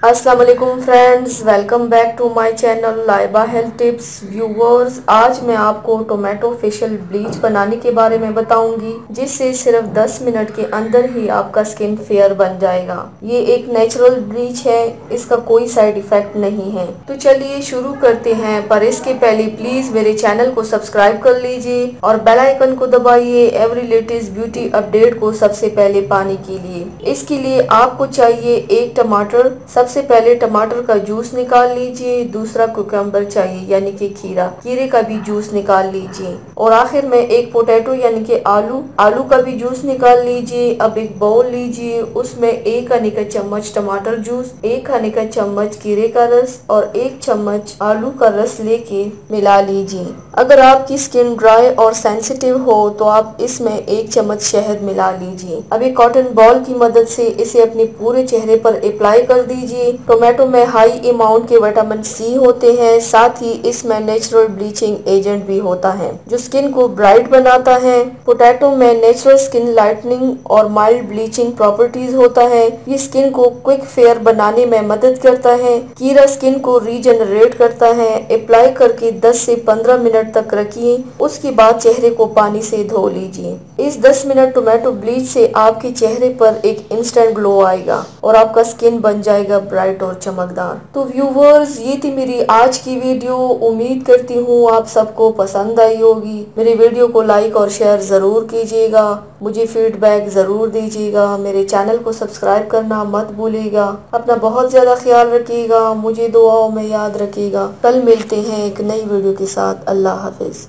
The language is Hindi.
अस्सलाम वालेकुम friends, welcome back to my channel Laiba health tips. Viewers, आज मैं आपको टोमेटो फेशियल ब्लीच बनाने के बारे में बताऊंगी, जिससे सिर्फ 10 मिनट के अंदर ही आपका स्किन फेयर बन जाएगा। ये एक नेचुरल ब्लीच है, इसका कोई साइड इफेक्ट नहीं है। तो चलिए शुरू करते हैं, पर इसके पहले प्लीज मेरे चैनल को सब्सक्राइब कर लीजिए और बेल आइकन को दबाइए एवरी लेटेस्ट ब्यूटी अपडेट को सबसे पहले पाने के लिए। इसके लिए आपको चाहिए एक टमाटर। सबसे पहले टमाटर का जूस निकाल लीजिए। दूसरा कुकम्बर चाहिए यानी कि खीरे का भी जूस निकाल लीजिए। और आखिर में एक पोटैटो यानी कि आलू का भी जूस निकाल लीजिए। अब एक बाउल लीजिए, उसमें 1 खाने का चम्मच टमाटर जूस, 1 खाने का चम्मच खीरे का रस और 1 चम्मच आलू का रस लेके मिला लीजिए। अगर आपकी स्किन ड्राई और सेंसिटिव हो तो आप इसमें 1 चम्मच शहद मिला लीजिए। अब एक कॉटन बॉल की मदद से इसे अपने पूरे चेहरे पर अप्लाई कर दीजिए। टोमेटो में हाई अमाउंट के विटामिन सी होते हैं, साथ ही इसमें नेचुरल ब्लीचिंग एजेंट भी होता है जो स्किन को ब्राइट बनाता है। पोटैटो में नेचुरल स्किन लाइटनिंग और माइल्ड ब्लीचिंग प्रॉपर्टीज होता है। ये स्किन को क्विक फेयर बनाने में मदद करता है। खीरा स्किन को रीजनरेट करता है। अप्लाई करके 10 से 15 मिनट तक रखिए, उसके बाद चेहरे को पानी से धो लीजिए। इस 10 मिनट टोमेटो ब्लीच से आपके चेहरे पर एक इंस्टेंट ग्लो आएगा और आपका स्किन बन जाएगा ब्राइट और चमकदार। तो व्यूवर्स, ये थी मेरी आज की वीडियो। उम्मीद करती हूँ आप सबको पसंद आई होगी। मेरी वीडियो को लाइक और शेयर जरूर कीजिएगा, मुझे फीडबैक जरूर दीजिएगा। मेरे चैनल को सब्सक्राइब करना मत भूलिएगा। अपना बहुत ज्यादा ख्याल रखिएगा, मुझे दुआओं में याद रखिएगा। कल मिलते हैं एक नई वीडियो के साथ। अल्लाह हाफिज।